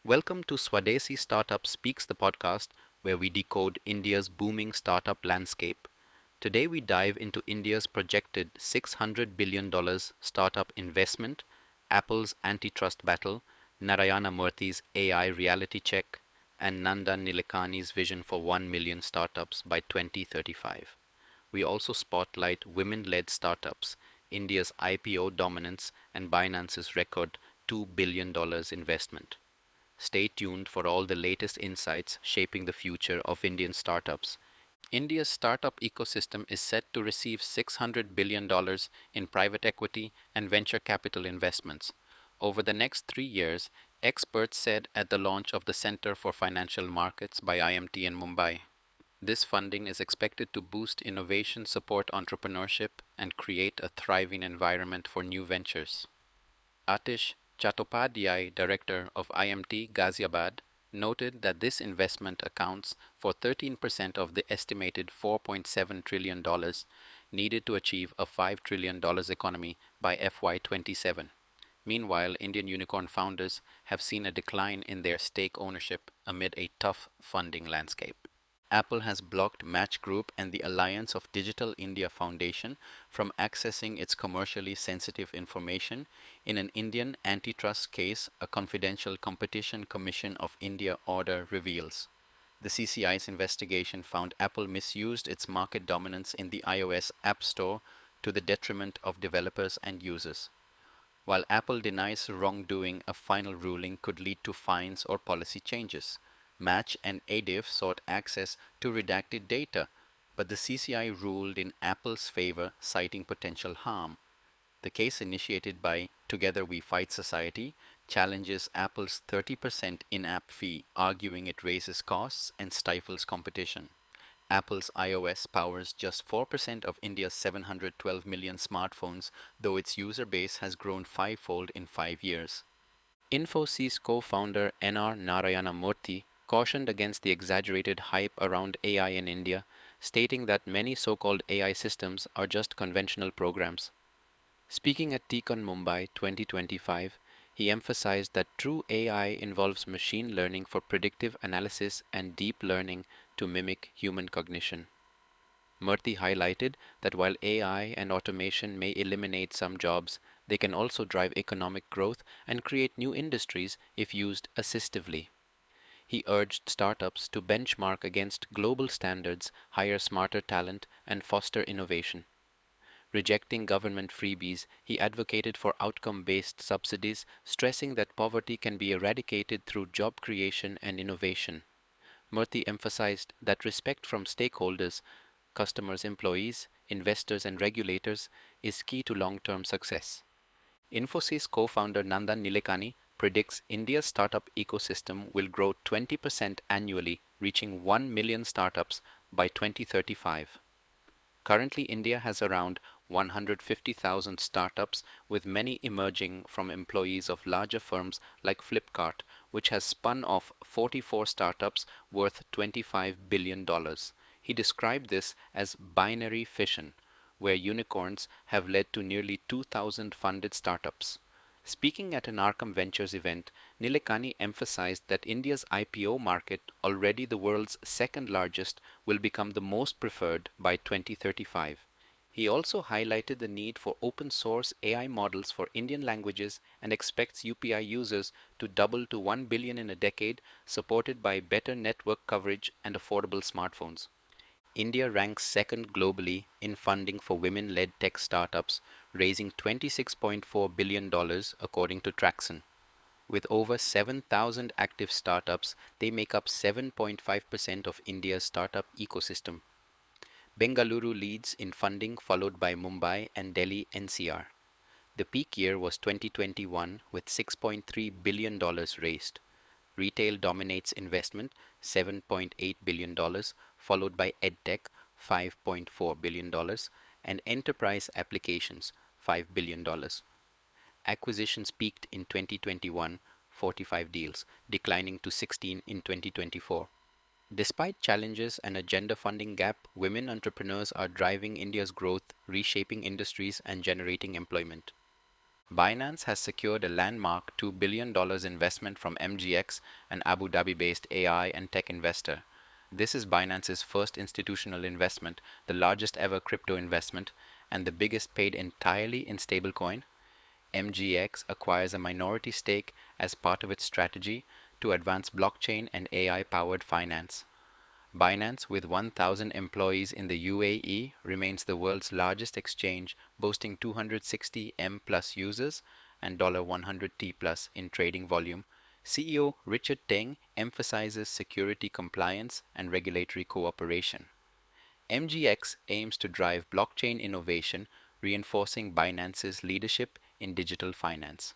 Welcome to Swadesi Startup Speaks, the podcast where we decode India's booming startup landscape. Today we dive into India's projected $600 billion startup investment, Apple's antitrust battle, Narayana Murthy's AI reality check, and Nandan Nilekani's vision for 1 million startups by 2035. We also spotlight women-led startups, India's IPO dominance, and Binance's record $2 billion investment. Stay tuned for all the latest insights shaping the future of Indian startups. India's startup ecosystem is set to receive $600 billion in private equity and venture capital investments. Over the next 3 years, experts said at the launch of the Center for Financial Markets by IMT in Mumbai. This funding is expected to boost innovation, support entrepreneurship, and create a thriving environment for new ventures. Atish Chattopadhyay, director of IMT Ghaziabad, noted that this investment accounts for 13% of the estimated $4.7 trillion needed to achieve a $5 trillion economy by FY 27. Meanwhile, Indian unicorn founders have seen a decline in their stake ownership amid a tough funding landscape. Apple has blocked Match Group and the Alliance of Digital India Foundation from accessing its commercially sensitive information in an Indian antitrust case, a confidential Competition Commission of India order reveals. The CCI's investigation found Apple misused its market dominance in the iOS App Store to the detriment of developers and users. While Apple denies wrongdoing, a final ruling could lead to fines or policy changes. Match and ADIF sought access to redacted data, but the CCI ruled in Apple's favor, citing potential harm. The case initiated by Together We Fight Society challenges Apple's 30% in-app fee, arguing it raises costs and stifles competition. Apple's iOS powers just 4% of India's 712 million smartphones, though its user base has grown fivefold in 5 years. Infosys co-founder Narayana Murthy cautioned against the exaggerated hype around AI in India, stating that many so-called AI systems are just conventional programs. Speaking at TCon Mumbai 2025, he emphasized that true AI involves machine learning for predictive analysis and deep learning to mimic human cognition. Murthy highlighted that while AI and automation may eliminate some jobs, they can also drive economic growth and create new industries if used assistively. He urged startups to benchmark against global standards, hire smarter talent, and foster innovation. Rejecting government freebies, he advocated for outcome-based subsidies, stressing that poverty can be eradicated through job creation and innovation. Murthy emphasized that respect from stakeholders, customers, employees, investors, and regulators is key to long-term success. Infosys co-founder Nandan Nilekani predicts India's startup ecosystem will grow 20% annually, reaching 1 million startups by 2035. Currently, India has around 150,000 startups, with many emerging from employees of larger firms like Flipkart, which has spun off 44 startups worth $25 billion. He described this as binary fission, where unicorns have led to nearly 2,000 funded startups. Speaking at an Arkham Ventures event, Nilekani emphasized that India's IPO market, already the world's second largest, will become the most preferred by 2035. He also highlighted the need for open source AI models for Indian languages and expects UPI users to double to 1 billion in a decade, supported by better network coverage and affordable smartphones. India ranks second globally in funding for women-led tech startups, raising $26.4 billion according to Traxon. With over 7,000 active startups, they make up 7.5% of India's startup ecosystem. Bengaluru leads in funding, followed by Mumbai and Delhi NCR. The peak year was 2021 with $6.3 billion raised. Retail dominates investment, $7.8 billion, followed by EdTech, $5.4 billion, and enterprise applications, $5 billion. Acquisitions peaked in 2021, 45 deals, declining to 16 in 2024. Despite challenges and a gender funding gap, women entrepreneurs are driving India's growth, reshaping industries, and generating employment. Binance has secured a landmark $2 billion investment from MGX, an Abu Dhabi-based AI and tech investor. This is Binance's first institutional investment, the largest ever crypto investment, and the biggest paid entirely in stablecoin. MGX acquires a minority stake as part of its strategy to advance blockchain and AI-powered finance. Binance, with 1,000 employees in the UAE, remains the world's largest exchange, boasting 260 M plus users and $100 T plus in trading volume. CEO Richard Teng emphasizes security compliance and regulatory cooperation. MGX aims to drive blockchain innovation, reinforcing Binance's leadership in digital finance.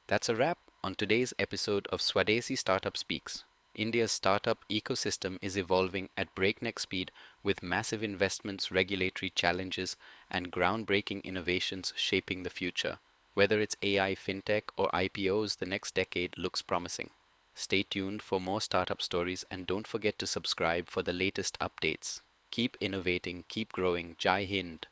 That's a wrap on today's episode of Swadesi Startup Speaks. India's startup ecosystem is evolving at breakneck speed with massive investments, regulatory challenges, and groundbreaking innovations shaping the future. Whether it's AI, fintech, or IPOs, the next decade looks promising. Stay tuned for more startup stories and don't forget to subscribe for the latest updates. Keep innovating, keep growing. Jai Hind.